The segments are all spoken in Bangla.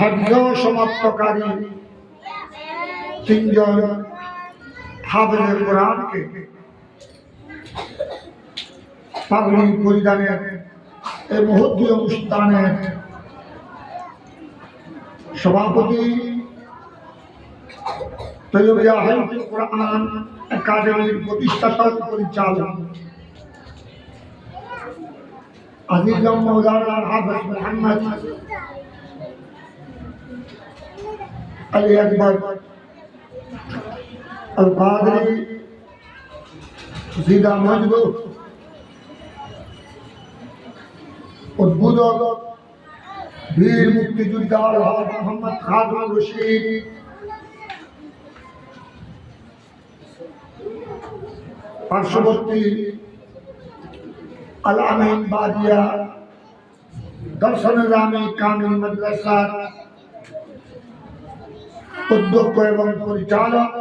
হজ্জ সমাপ্তকারী তিনজন হাফেজে কোরআনকে পাগড়ি পরিধানের এই মুহূর্তে অনুষ্ঠানের সভাপতি তৈয়বিয়া হাফেজ কোরআন একাডেমির প্রতিষ্ঠাতা পরিচালক আজিজম মৌলানা হাফেজ মোহাম্মদ আলী আকবর আল কাদরি জিদা মজবুর উদ্বোধক বীর মুক্তিযোদ্ধা মোহাম্মদ খাদুর রশিদ পার্শ্ববর্তী আল আমিন বাদিয়া দর্শনামী কামিল মাদ্রাসার অধ্যক্ষ এবং পরিচালক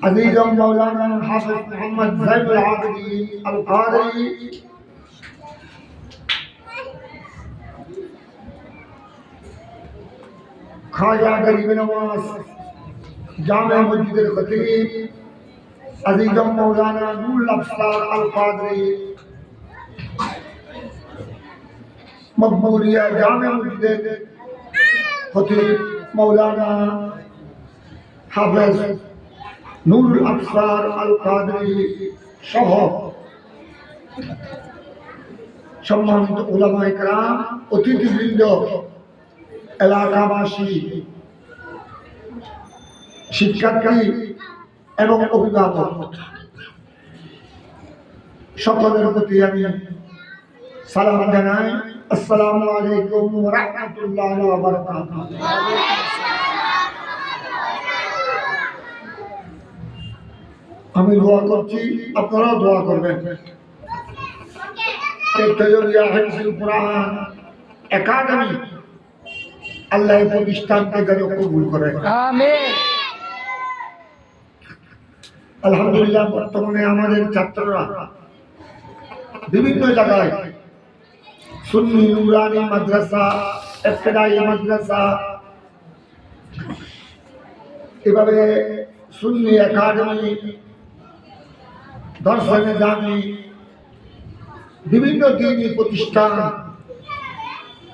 আজিজম মৌলানা হাফেজ মোহাম্মদ জাইনুল আবেদিন আল কাদরি খাজা গরিব নওয়াজ জামে মসজিদের খতিব আজিজম মৌলানা নুরুল আফসার আল কাদরি মকবুলিয়া জামে মসজিদের খতিব মৌলানা হাফেজ নুরুল আফসার আল কাদরি সহ সম্মানিত উলামায়ে কেরাম, অতিথিবৃন্দ, এলাকাবাসী, শিক্ষার্থী এবং অভিভাবক সকলের প্রতি আমি সালাম জানাই। আসসালামু আলাইকুম ওয়া রাহমাতুল্লাহি ওয়া বারাকাতুহু। আমি দোয়া করছি, আপনারাও দোয়া করবেন। তৈয়বিয়া হাফেজুল কোরআন একাডেমি আল্লাহ প্রতিষ্ঠানকে যেন কবুল করে, আমিন। আলহামদুলিল্লাহ, বর্তমানে আমাদের ছাত্ররা বিভিন্ন জায়গায় সুন্নি নুরানি মাদ্রাসা, ইবতিদায়ী মাদ্রাসা, এভাবে সুন্নি একাডেমি, দর্শনে জামি, বিভিন্ন দ্বীনি প্রতিষ্ঠান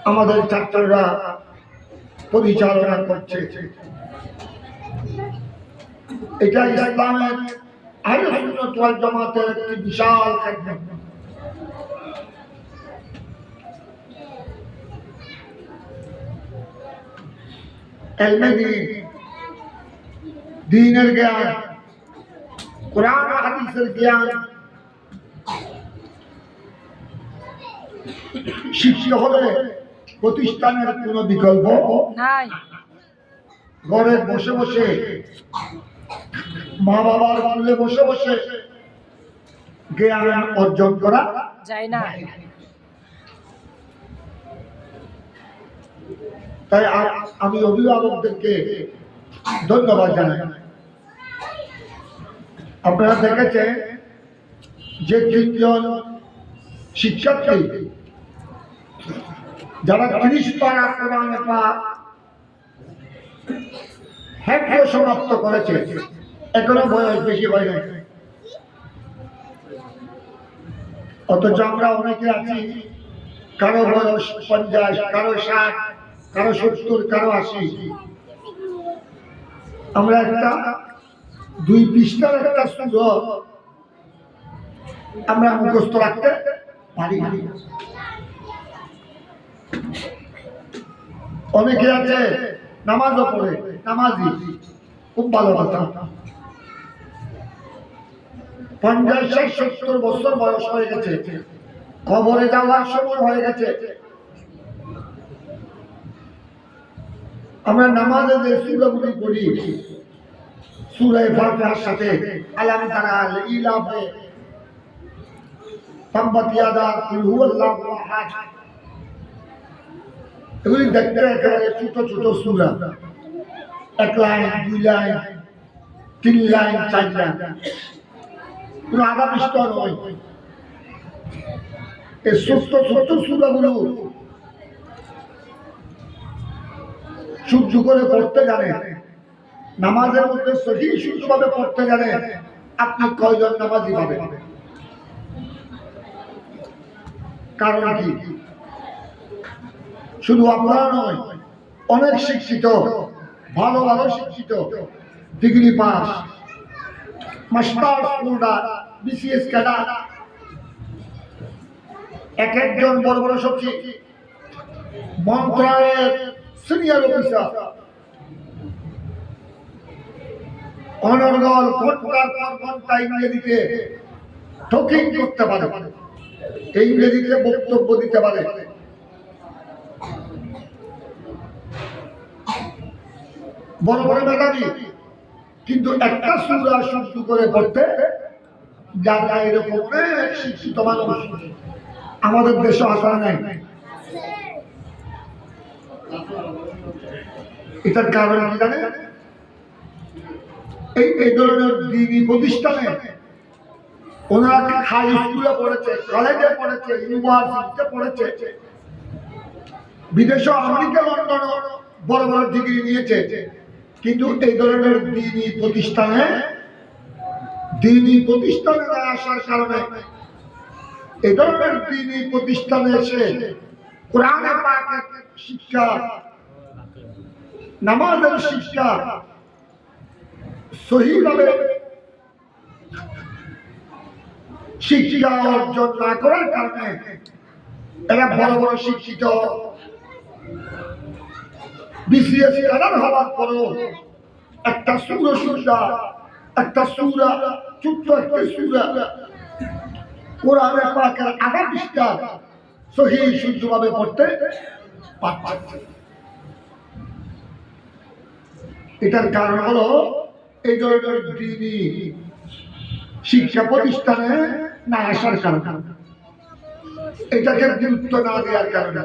আমাদের ছাত্ররা পরিচালনা করছে। এটা ইসলামের আহলে সুন্নাত ওয়াল জামাতের একটি বিশাল খেদমত। ইলমে দ্বীন, দ্বীনের জ্ঞান, কোরআন হাদিসের জ্ঞান শিক্ষা হলে প্রতিষ্ঠানের কোনো বিকল্প নাই। ঘরে বসে বসে, মা বাবার কোলে বসে বসে জ্ঞান অর্জন করা যায় না। তাই আমি অভিভাবকদেরকে ধন্যবাদ জানাই। আপনারা দেখেছেন যে তিনজন শিক্ষার্থী যারা 30 পারা কোরআন পাক হেফজ সমাপ্ত করেছে, এখনো বয়স বেশি হয় নাই, অথচ আমরা অনেকে আছি কারো বয়স 50, কারো 60, কারো 70, কারো 80। আমরা একটা 2 পৃষ্ঠার একটা সূরা আমরা মুখস্থ রাখতে পারি। অনেকে আছে নামাজও পড়ে, নামাজি, খুব ভালো কথা, 50, 60, 70 বছর বয়স হয়ে গেছে, কবরে যাওয়ার সময় হয়ে গেছে। আমরা নামাজে যে সূরাগুলি পড়ি, সূরা ফাতিহার সাথে আলাম তারা, ইলাফে, তাব্বাত ইয়াদা, কুল হুয়াল্লাহু আহাদ, এগুলি দেখতে একেবারে ছোট ছোট সূরা, 1 লাইন, 2 লাইন, 3 লাইন, 4 লাইন, কোনো আধা পৃষ্ঠা নয়। এই ছোট্ট ছোট্ট সূরাগুলো শুদ্ধ করে পড়তে জানে, নামাজের মধ্যে সহি শুদ্ধভাবে পড়তে জানে, আপনি কয়জন নামাজি পাবেন? কারণ কি? শুধু আপনারা নয়, অনেক শিক্ষিত, ভালো ভালো শিক্ষিত, degree pass, masters holder, BCS cadre, এক একজন বড় বড় সচিব, মন্ত্রণালয়ের সিনিয়র অফিসার, অনর্গল ঘন্টার পর ঘন্টা ইংরেজিতে টকিং করতে পারে, ইংরেজিতে বক্তব্য দিতে পারে। বড় বড় মেধাবী, কিন্তু একটা সূরা শুদ্ধ করে পড়তে যারা এরকম অনেক শিক্ষিত মানুষ আমাদের দেশে আসা নাই। এটার কারণ কি জানে? এই ধরনের দিনী প্রতিষ্ঠানে ওনারা হাই স্কুলে পড়েছে, কলেজে পড়েছে, ইউনিভার্সিটিতে পড়েছে, বিদেশে আমেরিকা, লন্ডন বড় বড় ডিগ্রি নিয়েছে, কিন্তু এই ধরনের দিনী প্রতিষ্ঠানে না আসার কারণে, এই ধরনের দিনী প্রতিষ্ঠানে এসে কোরআনে পাকের শিক্ষা, নামাজের শিক্ষা সহিভাবে শিক্ষা অর্জন না করার কারণে এরা বড় বড় শিক্ষিত, বিসিএস ক্যাডার হওয়ার পরেও একটা সূরা ছোট্ট একটা সূরা কোরআনে পাকের আধা পৃষ্ঠা সহিহ শুদ্ধভাবে পড়তে পারছে। এটার কারণ হলো এই ধরনের দিনী শিক্ষা প্রতিষ্ঠানে না আসার কারণে, এটাকে গুরুত্ব না দেওয়ার কারণে,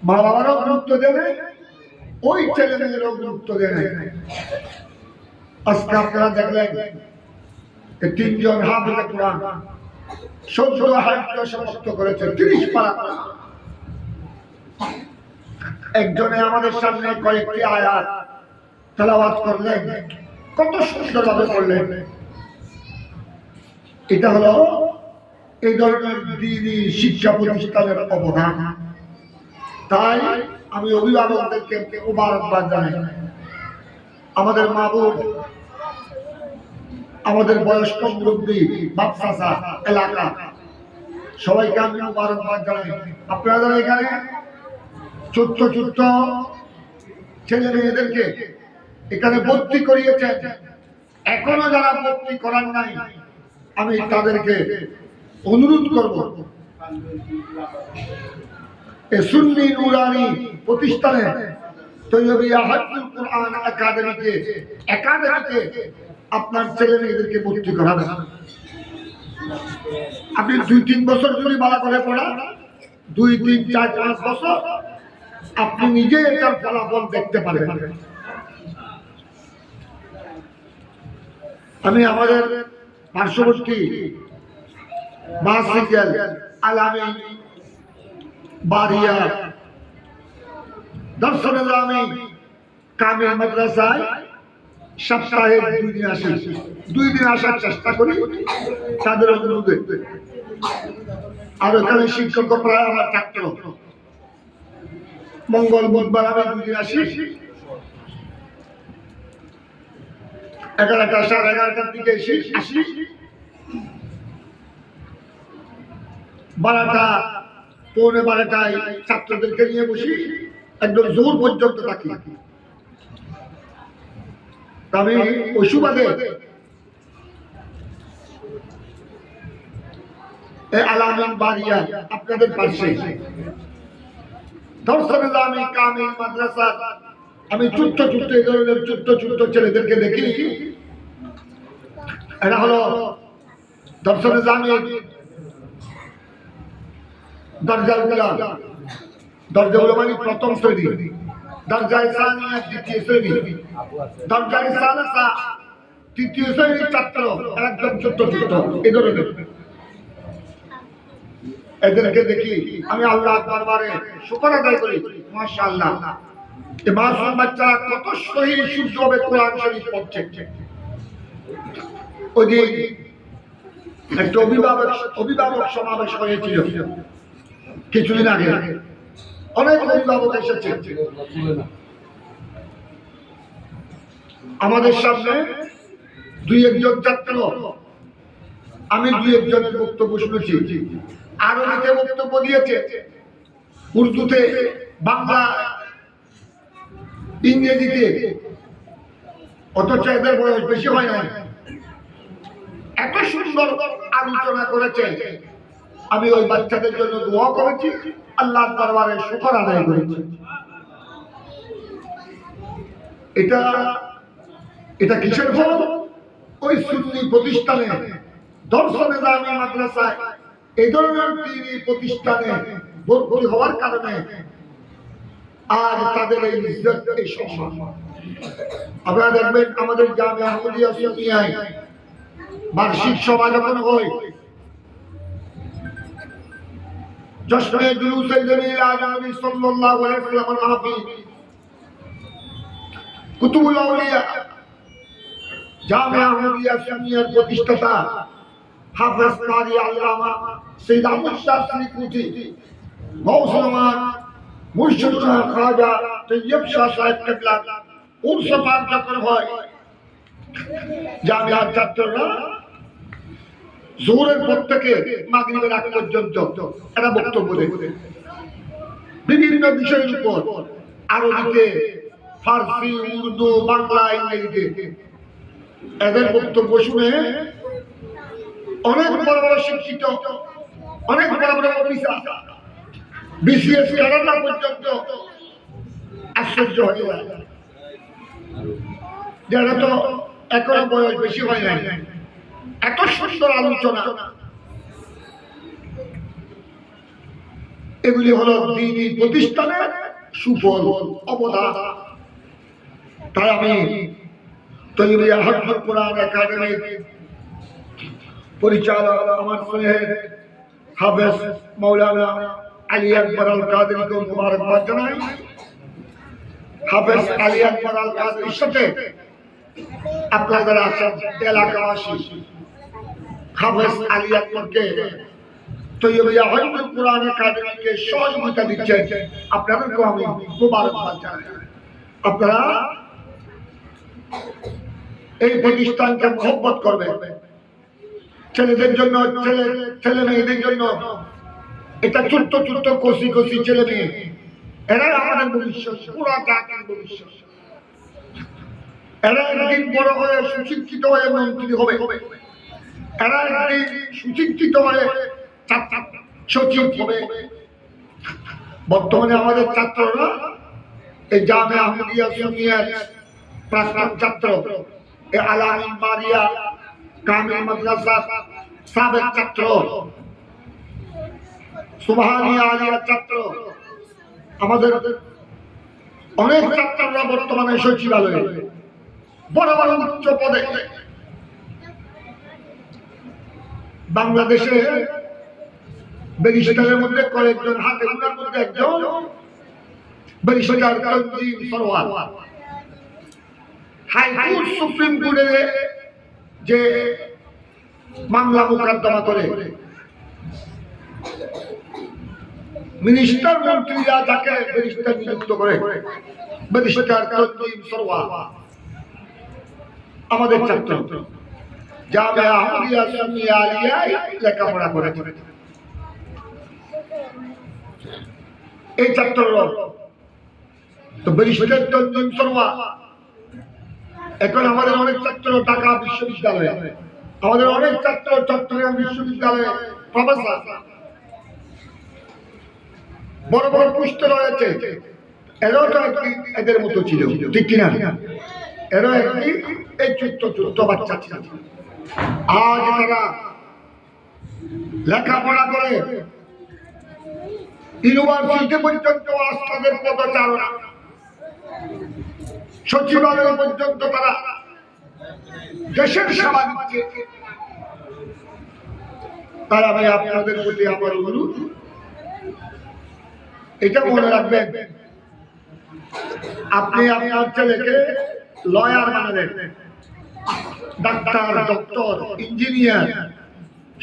মা বাবারাও গুরুত্ব দেবে, ওই ছেলে মেয়েরাও গুরুত্ব দেবে। আজকে আপনারা দেখলেন তিনজন হাফেজে কোরআন ১৪ হাফেজ সমাপ্ত করেছে, ৩০ পারা। একজনে আমাদের সামনে কয়েকটি আয়াত তেলাওয়াত করলেন, কত সুন্দরভাবে করলেন। এটা হলো এই ধরনের দিনী শিক্ষা প্রতিষ্ঠানের অবদান। তাই আমি অভিভাবকদেরকে মোবারকবাদ জানাই। আমাদের মা বোন, আমাদের বয়স্ক মুরব্বী, বাপ চাচা, এলাকা, সবাইকে আমি মোবারকবাদ জানাই। আপনারা যারা এখানে ছোট্ট ছোট্ট ছেলে মেয়েদেরকে এখানে ভর্তি করিয়েছেন, এখনো যারা ভর্তি করার নাই, আমি তাদেরকে অনুরোধ করব, সুন্নি নুরানি প্রতিষ্ঠানে তৈয়বিয়া হাফিজুল কোরআন একাডেমিতে আপনার ছেলে মেয়েদেরকে ভর্তি করাবেন। আপনি ২-৩ বছর যদি ভালো করে পড়া, ২, ৩, ৪, ৫ বছর আপনি নিজে এটার ফলাফল দেখতে পারেন। আমি আমাদের পার্শ্ববর্তী মাসজিদ আলামী বারিয়া দর্শন আলামী কামিল মাদ্রাসায় সপ্তাহে ২ দিন আসার চেষ্টা করি তাদের অনুরোধে। আর ওখানে শিক্ষক প্রায় আমার ছাত্র, মঙ্গল বুধবার আমি ২ দিন আসি, ১১টা সাড়ে ১১টার দিকে আসি, ১২টা পৌনে ১২টায় ছাত্রদেরকে নিয়ে বসি, একদম জোর পর্যন্ত থাকি। আমি ওই সুবাদে আলামী বারিয়া আপনাদের পাশে দর্শন আলামী কামিল মাদ্রাসা, আমি ছোট্ট এই ধরনের ছোট্ট ছেলেদেরকে দেখি। এটা হলো দর্শন আলামী দরজাগুলো মানে প্রথম শ্রেণী, দরজায় সানিয়া দ্বিতীয় শ্রেণী, দরজায় সালাসা তৃতীয় শ্রেণীর ছাত্র, একদম ছোট্ট এই ধরনের এদেরকে দেখি। আমি আল্লাহ দরবারে শুকর আদায় করি, মাশাআল্লাহ এই মাসুম বাচ্চারা কত সহি শুদ্ধভাবে কোরআন শরীফ পড়ছে। ওই যে একটা অভিভাবক সমাবেশ হয়েছিল কিছুদিন আগে, অনেক অভিভাবক এসেছে। আমাদের সামনে দুই একজন ছাত্র, আমি দুই একজনের বক্তব্য শুনেছি, আরবিতে বক্তব্য দিয়েছে, উর্দুতে, বাংলা, ইংরেজিতে, অথচ এদের বয়স বেশি হয় না, এত সুন্দর আলোচনা করেছে। আমি ওই বাচ্চাদের জন্য দোয়া করেছি, আল্লাহর দরবারে শুকর আদায় করেছি। এটা কিসের ফল? ওই সুন্নি প্রতিষ্ঠানে, দর্শনে জামি মাদ্রাসায়, এই ধরনের দ্বীনি প্রতিষ্ঠানে ভর্তি হওয়ার কারণে আর তাদের এই ইজ্জত, এই সম্মান। আপনারা দেখবেন আমাদের জামিয়া আহমদিয়া সুন্নিয়ায় বার্ষিক সভা যখন হয়, জশ্নে জুলুসে জমিলা নবী সাল্লাল্লাহু আলাইহি ওয়াসাল্লামের মাহফিল, কুতুবুল আউলিয়া, জামিয়া আহমদিয়া সুন্নিয়ার প্রতিষ্ঠাতা হাফেজ কারি আল্লামা সৈয়দ আহমদ শাহ সিকুতি, গৌসুল আমান মুর্শিদ শাহ খাজা তৈয়ব শাহ সাহেব কেবলা উর্স পাক যখন হয়, জামিয়ার ছাত্ররা জোহরের পর থেকে মাগরিবের আগ পর্যন্ত এরা বক্তব্য দেয় বিভিন্ন বিষয়ের উপর, আরবিতে, ফার্সি, উর্দু, বাংলা, ইংরেজিতে। এদের বক্তব্য শুনে অনেক বড় বড় শিক্ষিত, অনেক বড় বড় অফিসার, বিসিএস ক্যাডাররা পর্যন্ত আশ্চর্য হয়ে যায়। যারা তো এখনো বয়স বেশি হয় নাই, এত সুন্দর আলোচনা। এগুলি হলো দ্বীনি প্রতিষ্ঠানের সুফল, অবদান। তাই আমি তৈরিয়া হাফিজুল কোরআন একাডেমির পরিচালক আমার স্নেহের হাফেজ মাওলানা আলী আকবর আল কাদেরীকে মুবারকবাদ জানাই। হাফেজ আলী আকবর আল কাদেরীর সাথে আপনারা যারা আছেন এলাকাবাসী, হাফেজ আলী আকবরকে তৈরিয়া হাফিজুল কোরআন একাডেমিকে সহযোগিতা দিচ্ছেন, আপনাদেরকেও আমি মুবারকবাদ জানাই। আপনারা এই প্রতিষ্ঠানকে মহব্বত করবেন, ছেলেদের জন্য, ছেলে মেয়েদের জন্য। এটা ছোট্ট ছোট্ট কচি কচি ছেলে মেয়ে, এরাই আমাদের ভবিষ্যৎ, পুরা জাতির ভবিষ্যৎ। এরা একদিন বড় হয়ে সুশিক্ষিত হয়ে মন্ত্রী হবে, এরা একদিন সুশিক্ষিত হয়ে সচিব হবে। বর্তমানে আমাদের ছাত্ররা এই জামিয়া আহমদিয়া সুন্নিয়ার প্রাক্তন ছাত্র, এই আলামিন মারিয়া কামিল মাদ্রাসা সাবেক ছাত্র, সুবহানিয়া আলিয়া ছাত্র, আমাদের অনেক ছাত্ররা বর্তমানে সচিবালয়ে বড় বড় উচ্চ পদে। বাংলাদেশে ব্যারিস্টারের মধ্যে কয়েকজন, হাতে গোনার মধ্যে একজন ব্যারিস্টার তনজিম সরওয়ার। হাইকোর্ট, সুপ্রিম কোর্টে যে মামলা মোকদ্দমা করে মিনিস্টার মন্ত্রীরা যাকে ব্যারিস্টার নিযুক্ত করে, ব্যারিস্টার তনজিম সরওয়ার আমাদের ছাত্র, জামিয়া আহমদিয়া সুন্নিয়া আলিয়ায় লেখাপড়া করে। এই ছাত্ররা তো ব্যারিস্টার তনজিম সরওয়ার। এখন আমাদের অনেক ছাত্র ঢাকা বিশ্ববিদ্যালয়ে, আমাদের অনেক ছাত্র চট্টগ্রাম বিশ্ববিদ্যালয়ে প্রফেসর, বড় বড় পোস্টে রয়েছে। এরাও তো একদিন এদের মতো ছিল, ঠিক কিনা? এরাও একদিন এই ছোট্ট বাচ্চা ছিল। আজ তারা লেখাপড়া করে ইউনিভার্সিটি পর্যন্ত আজ তাদের পদচারণা, সচিবালয় পর্যন্ত তারা দেশের সেবা দিচ্ছে। তাই আমি আপনাদের প্রতি আমার অনুরোধ, এটা মনে রাখবেন, আপনি আপনার ছেলেকে লয়ার বানালেন, ডাক্তার, ডক্টর, ইঞ্জিনিয়ার,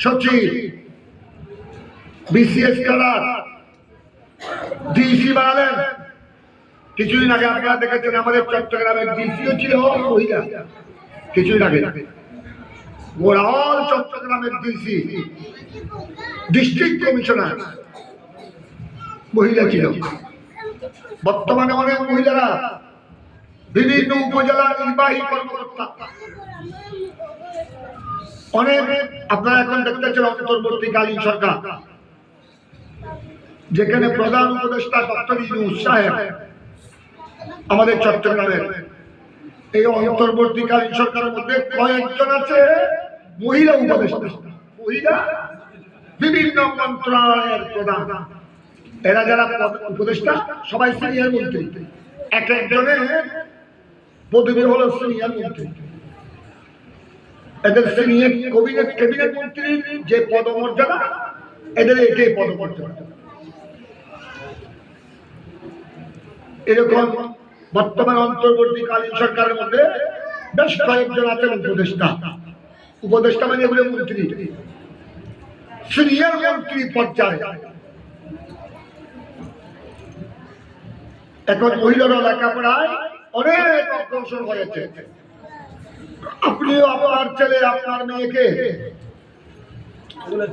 সচিব, বিসিএস ক্যাডার, ডিসি বানালেন। কিছুদিন আগে আপনারা দেখেছেন আমাদের চট্টগ্রামের ডিসিও ছিল মহিলা। কিছুদিন আগে ওরাল চট্টগ্রামের ডিসি, ডিস্ট্রিক্ট কমিশনার মহিলা ছিল। বর্তমানে অনেক মহিলারা বিভিন্ন উপজেলা নির্বাহী কর্মকর্তা, অনেক। আপনারা এখন দেখতেছেন অন্তর্বর্তীকালীন সরকার, যেখানে প্রধান উপদেষ্টা ডক্টর ইউনূস সাহেব আমাদের চট্টগ্রামের। এই অন্তর্বর্তীকালীন সরকারের মধ্যে কয়েকজন আছে মহিলা উপদেষ্টা, মহিলা বিভিন্ন মন্ত্রণালয়ের প্রধান। এরা যারা উপদেষ্টা সবাই সিনিয়র মন্ত্রী, এক একজনের পদবি হলো সিনিয়র মন্ত্রী। এদের সিনিয়র ক্যাবিনেট মন্ত্রীর যে পদমর্যাদা, এদের এটাই পদমর্যাদা। এরকম বর্তমান অন্তর্বর্তীকালীন সরকারের মধ্যে বেশ কয়েকজন আছেন উপদেষ্টা। উপদেষ্টা মানে এগুলো মন্ত্রী, সিনিয়র মন্ত্রী পর্যায়ে। এখন মহিলারা লেখাপড়ায় অনেক অগ্রসর হয়েছে। আপনিও আপনার ছেলে, আপনার মেয়েকে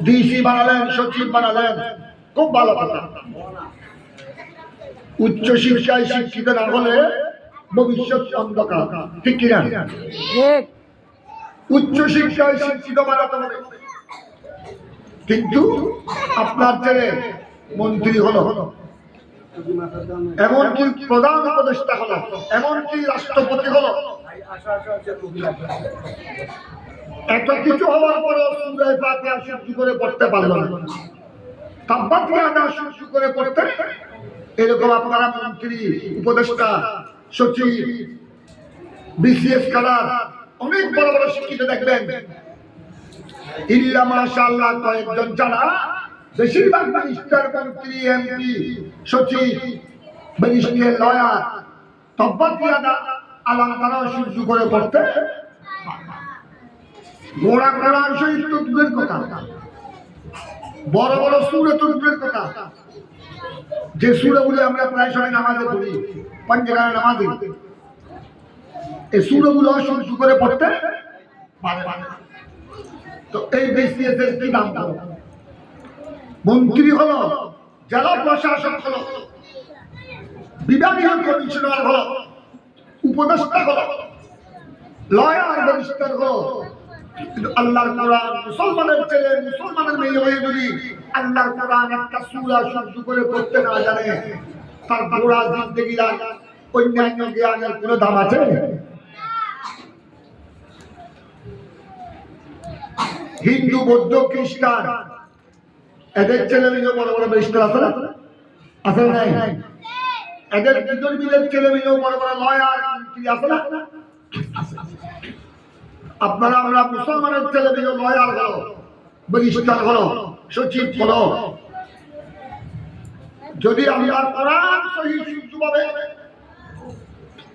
ডিসি বানালেন, সচিব বানালেন, খুব ভালো কথা। উচ্চ শিক্ষায় শিক্ষিত না হলে ভবিষ্যৎ অন্ধকার, ঠিক কিনা? উচ্চ শিক্ষায় শিক্ষিত বানাতে হবে। কিন্তু আপনার ছেলে মন্ত্রী হলো, এমনকি প্রধান উপদেষ্টা হলো, এমনকি রাষ্ট্রপতি হলো, এত কিছু হওয়ার পরেও সূরা ফাতিহা শুদ্ধ করে পড়তে পারল না, তাব্বাত ইয়াদা শুদ্ধ করে পড়তে। এরকম আপনারা মন্ত্রী, উপদেষ্টা, সচিব, বিসিএস ক্যাডার, অনেক বড় বড় শিক্ষিত দেখবেন, ইল্লা মাশাআল্লাহ কয়েকজন ছাড়া বেশিরভাগ মিনিস্টার, মন্ত্রী, এমপি, সচিব, ব্যারিস্টার, লয়ার তাব্বাত ইয়াদা আলাম তারা শুদ্ধ করে পড়তে। গোড়া কোরআন শরীফ তো দূরের কথা, বড় বড় সূরা তো দূরের কথা। যে সূরাগুলো আমরা প্রায় সময় নামাজে পড়ি, পাঞ্জাগার নামাজে, এই সূরাগুলো শুদ্ধ করে পড়তে পারে না। তো এই বিসিএস এর কি দাম? মন্ত্রী হলো, জেলা প্রশাসক হলো, বিভাগীয় কমিশনার হলো, উপদেষ্টা হলো, লয়ার, ব্যারিস্টার হলো। কিন্তু আল্লাহর কোরআন, মুসলমানের ছেলে, মুসলমানের মেয়ে হয়ে যদি আল্লাহর কোরআন একটা সূরা শুদ্ধ করে পড়তে না জানে, তার গোড়া জিন্দেগির অন্যান্য জ্ঞানের কোনো দাম আছে? হিন্দু, বৌদ্ধ, খ্রিস্টান, এদের ছেলে মেয়ে বড় বড় ব্যারিস্টার আছে না? আছে নাই? এদের বিধর্মীদের ছেলে মেয়ে বড় বড় লয়ার, মন্ত্রী আছে না? আপনারা আমরা মুসলমানের ছেলে মেয়ে লয়ার হলো, ব্যারিস্টার হলো, সচিব হলো। যদি আল্লাহর কোরআন সহিহ শুদ্ধভাবে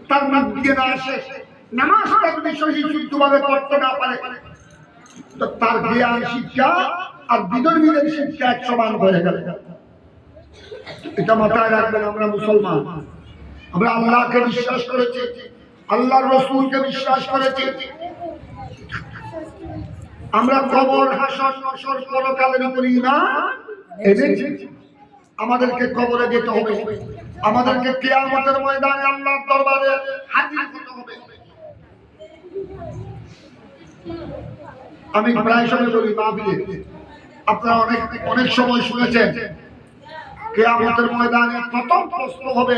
তার মুখ দিয়ে না আসে, নামাজটা যদি সহিহ শুদ্ধভাবে পড়তে না পারে, তো তার জ্ঞান শিক্ষা আর বিধর্মীদের শিক্ষা এক সমান হয়ে গেল। এটা মাথায় রাখবেন। আমরা মুসলমান, আমরা আল্লাহকে বিশ্বাস করেছি, আল্লাহর রাসূলকে বিশ্বাস করেছি। আমরা কবর, হাসর, নসর, পরকালের উপর ঈমান এনেছি। আমাদেরকে কবরে যেতে হবে, আমাদেরকে কিয়ামতের ময়দানে আল্লাহর দরবারে হাজির হতে হবে। আমি প্রায় সময় বলি মাহফিলে, আপনারা অনেক সময় শুনেছেন, কিয়ামতের ময়দানে প্রথম প্রশ্ন হবে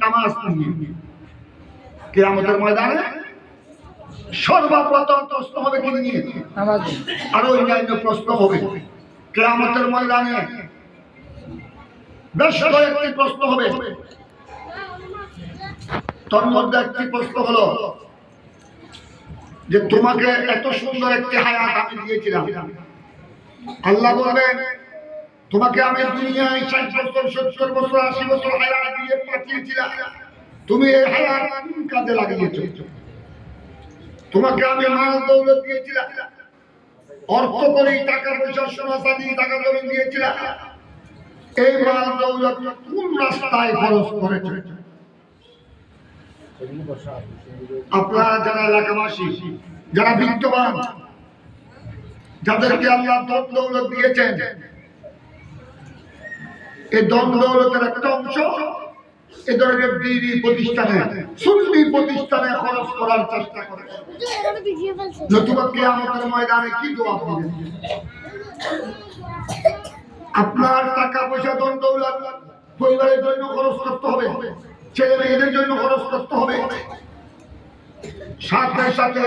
নামাজ নিয়ে। কিয়ামতের ময়দানে সর্বপ্রথম প্রশ্ন হবে কি নিয়ে? নামাজ। আরো অন্যান্য প্রশ্ন হবে। কিয়ামতের ময়দানে বেশ কয়েকটি প্রশ্ন হবে। তার মধ্যে একটি প্রশ্ন হলো যে তোমাকে এত সুন্দর একটি হায়াত আমি দিয়েছিলাম, আল্লাহ বলবেন তোমাকে আমি দুনিয়ায় 60 বছর, 70 বছর, 80 বছর হায়াত দিয়ে পাঠিয়েছিলাম, তুমি এই হায়াত কোন কাজে লাগিয়েছো? তোমাকে আমি মাল দৌলত দিয়েছিলাম, অর্থ করে টাকা পয়সা সোনা চাঁদি টাকা জমি দিয়েছিলাম, এই মাল দৌলত কোন রাস্তায় খরচ করেছে? আপনারা যারা এলাকাবাসী, যারা বিত্তবান, যাদেরকে আল্লাহ ধন দৌলত দিয়েছেন, এই ধন দৌলতের একটা অংশ এ ধরনের দিনী প্রতিষ্ঠানে, সুন্নি প্রতিষ্ঠানে খরচ করার চেষ্টা করে। নতুবা কিয়ামতের ময়দানে কি জবাব দিবেন? আপনার টাকা পয়সা ধন দৌলত পরিবারের জন্য খরচ করতে হবে, ছেলে মেয়েদের জন্য খরচ করতে হবে, সাথে সাথে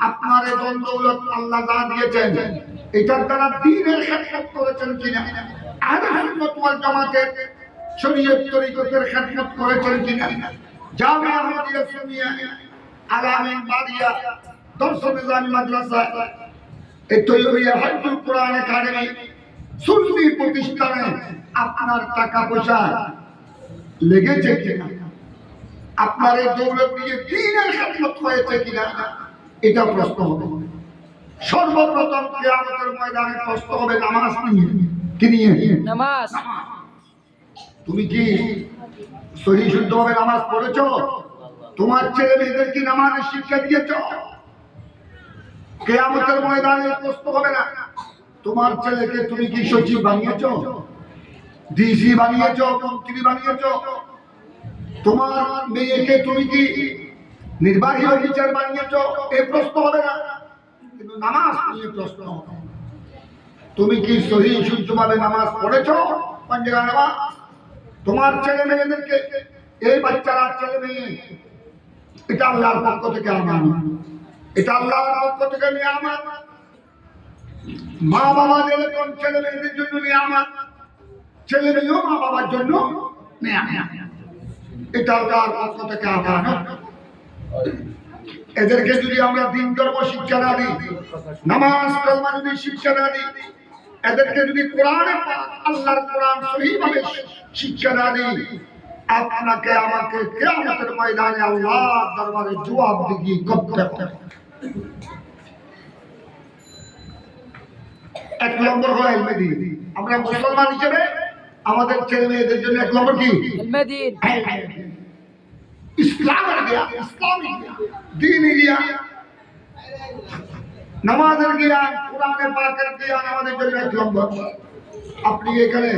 আপনার এই ধন দৌলত আল্লাহ যা দিয়েছেন এটার দ্বারা দ্বীনের খেদমত করেছেন কিনা, আহলে সুন্নাত ওয়াল জামাতের শরীয়ত তরিকতের খেদমত করেছেন কিনা, জামিয়া আহমদিয়া সুন্নিয়া আলামিন বাদিয়া দরস নিজামী মাদ্রাসা এই তৈয়বিয়া হিফজুল কোরআন একাডেমি সুন্নি প্রতিষ্ঠানে আপনার টাকা পয়সা লেগেছে কিনা, আপনার এই দৌলত দিয়ে দ্বীনের খেদমত হয়েছে কিনা, এটা প্রশ্ন হবে। সর্বপ্রথম কিয়ামতের ময়দানে প্রশ্ন হবে নামাজ নিয়ে। কি নিয়ে? নামাজ। তুমি কি সহি শুদ্ধভাবে নামাজ পড়েছো? তোমার ছেলে মেয়েদের কি নামাজের শিক্ষা দিয়েছো? কিয়ামতের ময়দানে প্রশ্ন হবে না তোমার ছেলেকে তুমি কি সচিব বানিয়েছো, ডিসি বানিয়েছো, মন্ত্রী বানিয়েছো, তোমার মেয়েকে তুমি কি নির্বাহী অফিসার বানিয়েছো, এই প্রশ্ন হবে না। কিন্তু নামাজ নিয়ে প্রশ্ন হবে, তুমি কি সহি শুদ্ধভাবে নামাজ পড়েছো? পাঞ্জারা নামাজ তোমার ছেলে মেয়েদেরকে, এই বাচ্চারা ছেলে মেয়ে, এটা আল্লাহর পক্ষ থেকে আমানত, এটা আল্লাহর পক্ষ থেকে নিয়ামত। মা বাবাদের কোন ছেলে মেয়েদের জন্য নিয়ামত, ছেলে মেয়েও মা বাবার জন্য নিয়ামত, এটা আল্লাহর পক্ষ থেকে আমানত। এদেরকে যদি আমরা দিন ধর্ম শিক্ষা না দিই, নামাজ কালমা যদি শিক্ষা না দিই, এদেরকে যদি কোরআনে পাক আল্লাহর কোরআন সহিভাবে শিক্ষা না দিই, আপনাকে আমাকে কিয়ামতের ময়দানে আল্লাহর দরবারে জবাবদিহি করতে হবে। এক নম্বর হলো ইলমে দ্বীন। আমরা মুসলমান হিসেবে আমাদের ছেলে মেয়েদের জন্য এক নম্বর কি? ইলমে দ্বীন। ইসলামের জ্ঞান, ইসলামিক জ্ঞান, দ্বীনি জ্ঞান, নামাজের জ্ঞান, কোরআনে পাকের জ্ঞান আমাদের জন্য এক নম্বর। আপনি এখানে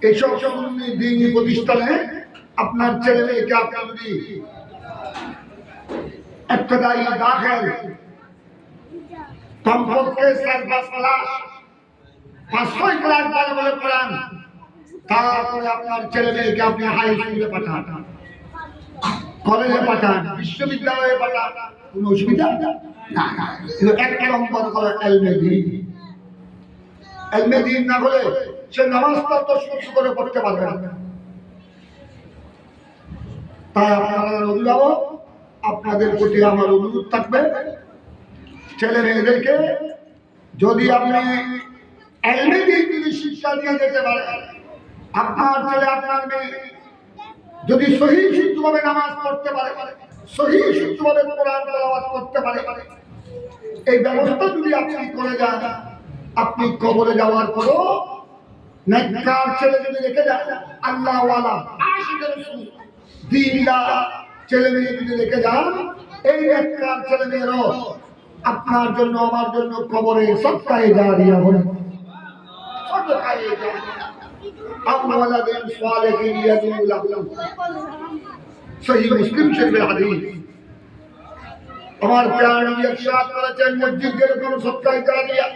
এইসব সুন্নি দ্বীনি প্রতিষ্ঠানে আপনার ছেলে মেয়েকে আপনি যদি ইবতিদায়ী দাখিল কমপক্ষে 4-5 ক্লাস 5-6 ক্লাস ভালো করে পড়ান, তারপরে আপনার ছেলে মেয়েকে আপনি হাই স্কুলে পাঠান, কলেজে পাঠান, বিশ্ববিদ্যালয়ে পাঠান, কোনো অসুবিধা না। এক নম্বর হলো ইলমে দ্বীন। ইলমে দ্বীন না হলে সে নামাজটা তো শুদ্ধ করে পড়তে পারবে না। তাই আপনারা অভিভাবক, আপনাদের প্রতি আমার অনুরোধ থাকবে, ছেলে মেয়েদেরকে যদি আপনি ইলমে দ্বীন যদি শিক্ষা দিয়ে যেতে পারেন, আপনার ছেলে আপনার মেয়ে যদি সহি শুদ্ধভাবে নামাজ পড়তে পারে, সহি শুদ্ধভাবে কোরআন তেলাওয়াত করতে পারে, এই ব্যবস্থা যদি আপনি করে যান, আপনি কবরে যাওয়ার পরও নেককার ছেলে যদি রেখে যান, আল্লাহ ওয়ালা আশিকের রাসূল দ্বীনদার ছেলে মেয়ে যদি রেখে যান, এই নেককার ছেলে মেয়েরও আপনার জন্য আমার জন্য কবরে সদকায়ে জারিয়া হবে। সদকায়ে জারিয়া আমওয়ালাদিন সালেহিন ইয়াদুল লাহু, সহিহ মুসলিম শরীফের হাদিস। আমার প্রিয় নবী ইরশাদ করেছেন, মসজিদের কোন সদকায়ে জারিয়া,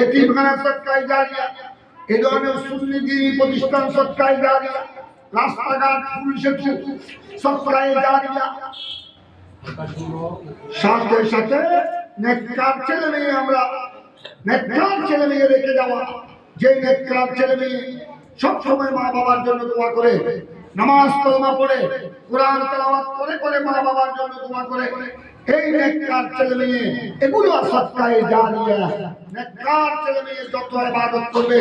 এতিমখানা সদকায়ে জারিয়া, এই ধরনের সুন্নি দ্বীনি প্রতিষ্ঠান সদকায়ে জারিয়া, রাস্তাঘাট পুল সেতু সদকায়ে জারিয়া, সাথে সাথে নেককার ছেলে মেয়ে, আমরা নেককার ছেলে মেয়ে রেখে যাওয়া, যে নেককার ছেলে মেয়ে সব সময় মা বাবার জন্য দোয়া করে, নামাজ কালমা পড়ে, কোরআন তেলাওয়াত করে করে মা বাবার জন্য দোয়া করে, এই নেককার ছেলে মেয়ে এগুলো সদকায়ে জারিয়া। নেককার ছেলে মেয়ে যত ইবাদত করবে,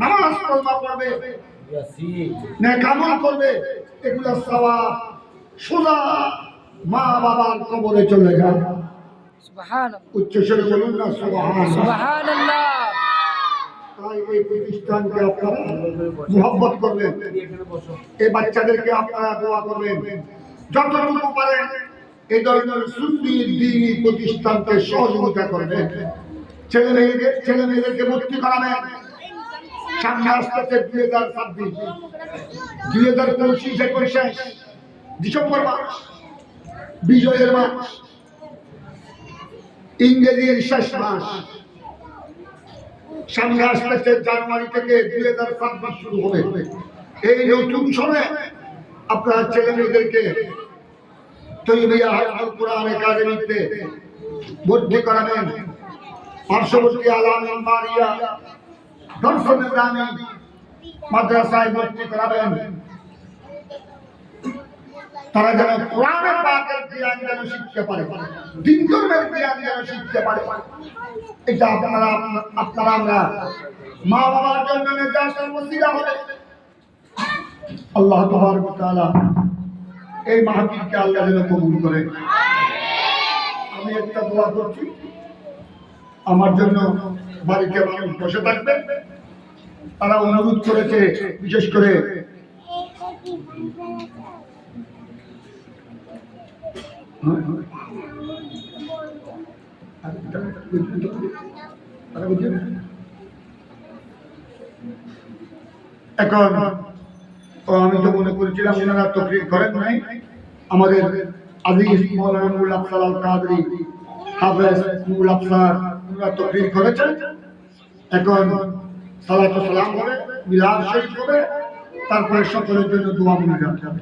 নামাজ কালমা পড়বে, নেক আমল করবে, এগুলো সওয়াব সোজা মা বাবার কবরে চলে যায়। সুবহানাল্লাহ, উচ্চ স্বরে বলুন না সুবহানাল্লাহ, সুবহানাল্লাহ। তাই এই প্রতিষ্ঠানকে আপনারা মুহাব্বত করবেন, এই বাচ্চাদেরকে আপনারা দোয়া করবেন, যতটুকু পারেন এই ধরনের সুন্নি দ্বীনি প্রতিষ্ঠানকে সহযোগিতা করবেন। ছেলে মেয়েদেরকে ভর্তি করাবেন। সামনে আসতেছে 2026, 2025 ডিসেম্বর মাস, বিজয়ের মাস, ইংরেজির শেষ মাস। সামনে আসতেছে জানুয়ারি থেকে 2026 শুরু হবে। এই নতুন সময়ে আপনারা ছেলে মেয়েদেরকে তৈবিয়া হাফেজ কোরআন একাডেমিতে ভর্তি করাবেন। পার্শ্ববর্তী আলামিন মারিয়া দর্শন ইসলামী মাদ্রাসায় ভর্তি করাবেন। তারা যেন কোরআনের পাকের জ্ঞান যেন শিখতে পারে, দ্বীন ধর্মের জ্ঞান যেন শিখতে পারে। এটা আপনারা আমরা মা বাবার জন্য নেজাতের ওসিলা হবে। আল্লাহ তাবারক ওয়া তাআলা এই মাহফিলকে আল্লাহ যেন কবুল করে। আমি একটা দোয়া করছি, আমার জন্য বাড়িতে মানুষ বসে থাকবে, তারা অনুরোধ করেছে, বিশেষ করে এখন আমি তো মনে করেছিলাম ওনারা তকরির করেন নাই। আমাদের আজিজ মাওলানা নুরুল আফসার আল কাদরি হাফেজ নুরুল আফসার ওনারা তকরির করেছেন। এখন সালাত ও সালাম হবে, মিলাদ শরীফ হবে, তারপরে সকলের জন্য দোয়া মনে রাখতে হবে।